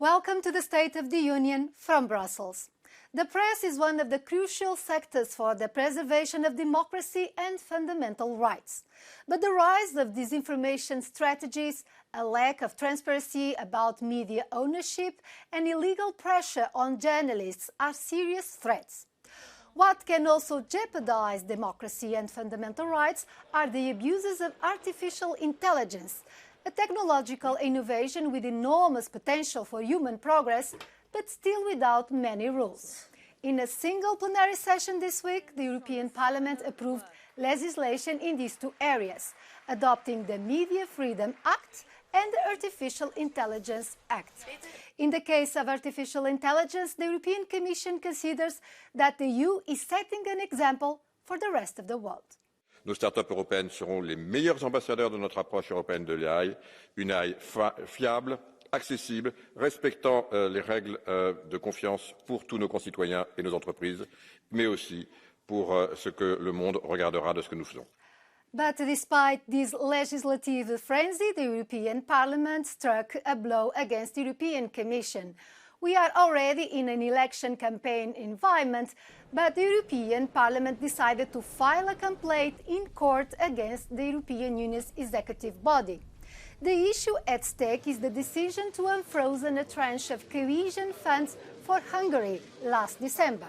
Welcome to the State of the Union from Brussels. The press is one of the crucial sectors for the preservation of democracy and fundamental rights. But the rise of disinformation strategies, a lack of transparency about media ownership, and illegal pressure on journalists are serious threats. What can also jeopardize democracy and fundamental rights are the abuses of artificial intelligence, a technological innovation with enormous potential for human progress, but still without many rules. In a single plenary session this week, the European Parliament approved legislation in these two areas, adopting the Media Freedom Act and the Artificial Intelligence Act. In the case of artificial intelligence, the European Commission considers that the EU is setting an example for the rest of the world. Nos start-up européennes seront les meilleurs ambassadeurs de notre approche européenne de l'AI, une AI fiable, accessible, respectant les règles de confiance pour tous nos concitoyens et nos entreprises, mais aussi pour ce que le monde regardera de ce que nous faisons. But despite this legislative frenzy, the European Parliament struck a blow against the European Commission. We are already in an election campaign environment, but the European Parliament decided to file a complaint in court against the European Union's executive body. The issue at stake is the decision to unfrozen a tranche of cohesion funds for Hungary last December.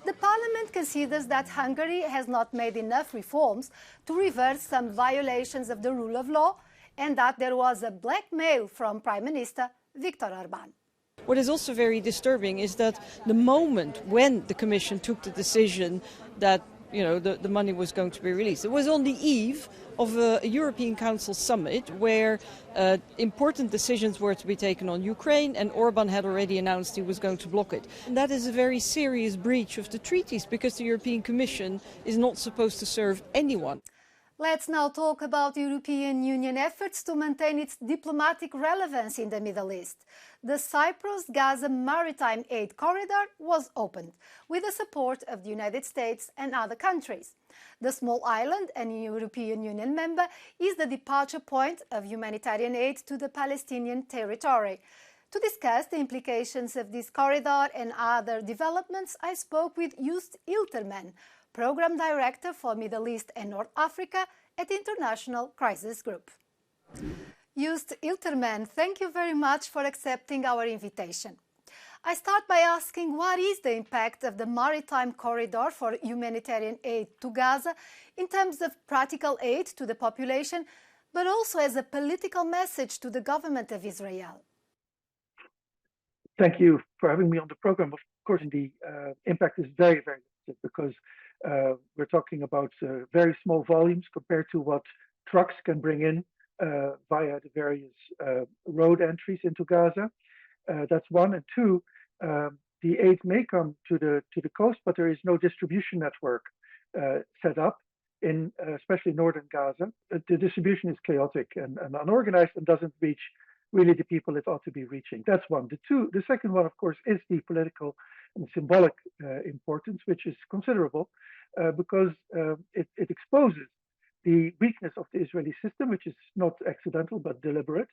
The Parliament considers that Hungary has not made enough reforms to reverse some violations of the rule of law and that there was a blackmail from Prime Minister Viktor Orbán. What is also very disturbing is that the moment when the Commission took the decision that the money was going to be released, it was on the eve of a European Council summit where important decisions were to be taken on Ukraine, and Orban had already announced he was going to block it. And that is a very serious breach of the treaties because the European Commission is not supposed to serve anyone. Let's now talk about the European Union efforts to maintain its diplomatic relevance in the Middle East. The Cyprus-Gaza Maritime Aid Corridor was opened with the support of the United States and other countries. The small island, and a European Union member, is the departure point of humanitarian aid to the Palestinian territory. To discuss the implications of this corridor and other developments, I spoke with Joost Hilterman, Program Director for Middle East and North Africa at the International Crisis Group. Joost Hilterman, thank you very much for accepting our invitation. I start by asking what is the impact of the maritime corridor for humanitarian aid to Gaza in terms of practical aid to the population, but also as a political message to the government of Israel? Thank you for having me on the program. Of course, the impact is very, very limited because we're talking about very small volumes compared to what trucks can bring in via the various road entries into Gaza. That's one. And two, the aid may come to the coast, but there is no distribution network set up in especially northern Gaza. The distribution is chaotic and unorganized and doesn't reach really the people it ought to be reaching. That's one. The second one, of course, is the political and symbolic importance, which is considerable because it exposes the weakness of the Israeli system, which is not accidental but deliberate,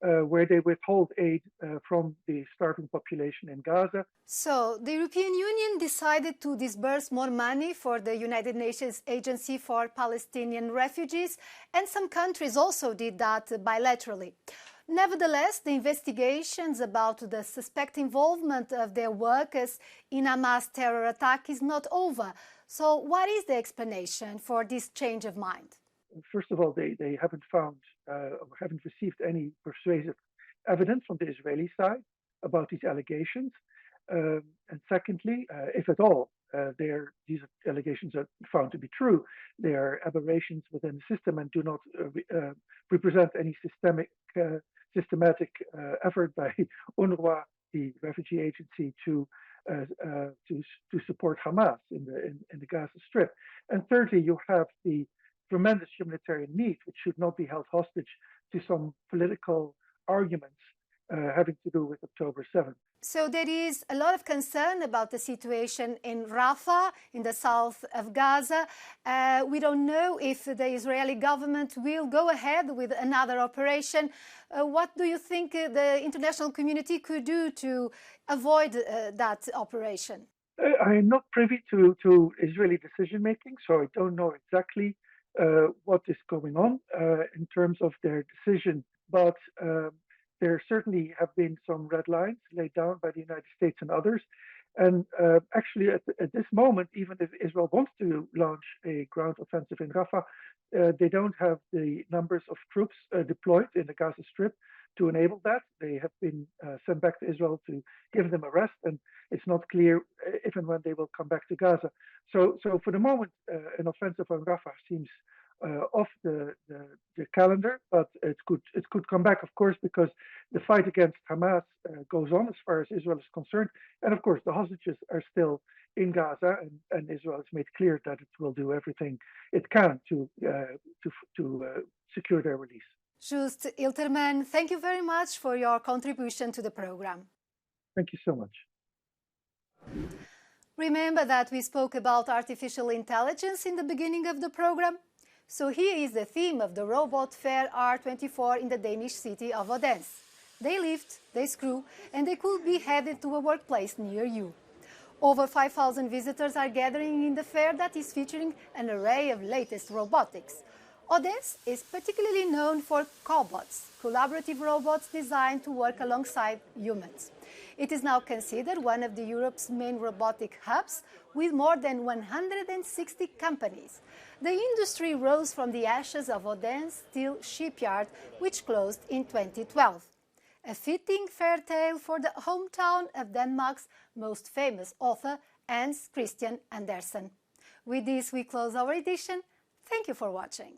where they withhold aid from the starving population in Gaza. So the European Union decided to disburse more money for the United Nations Agency for Palestinian Refugees, and some countries also did that bilaterally. Nevertheless, the investigations about the suspect involvement of their workers in Hamas terror attack is not over. So what is the explanation for this change of mind? First of all, they haven't found or haven't received any persuasive evidence from the Israeli side about these allegations. And secondly, if at all, these allegations are found to be true, they are aberrations within the system and do not represent any systematic effort by UNRWA, the refugee agency, to support Hamas in the Gaza Strip. And thirdly, you have the tremendous humanitarian need, which should not be held hostage to some political arguments having to do with October 7th. So there is a lot of concern about the situation in Rafah, in the south of Gaza. We don't know if the Israeli government will go ahead with another operation. What do you think the international community could do to avoid that operation? I'm not privy to Israeli decision-making, so I don't know exactly what is going on in terms of their decision, but there certainly have been some red lines laid down by the United States and others. And actually, at this moment, even if Israel wants to launch a ground offensive in Rafah, they don't have the numbers of troops deployed in the Gaza Strip to enable that. They have been sent back to Israel to give them a rest, and it's not clear if and when they will come back to Gaza. So for the moment, an offensive on Rafah seems off the calendar, but it could come back, of course, because the fight against Hamas goes on as far as Israel is concerned, and of course the hostages are still in Gaza, and Israel has made clear that it will do everything it can to secure their release. Joost Hilterman, thank you very much for your contribution to the program. Thank you so much. Remember that we spoke about artificial intelligence in the beginning of the program? So here is the theme of the robot fair R24 in the Danish city of Odense. They lift, they screw, and they could be headed to a workplace near you. Over 5,000 visitors are gathering in the fair that is featuring an array of latest robotics. Odense is particularly known for cobots, collaborative robots designed to work alongside humans. It is now considered one of Europe's main robotic hubs, with more than 160 companies. The industry rose from the ashes of Odense steel shipyard, which closed in 2012. A fitting fair tale for the hometown of Denmark's most famous author, Hans Christian Andersen. With this, we close our edition. Thank you for watching.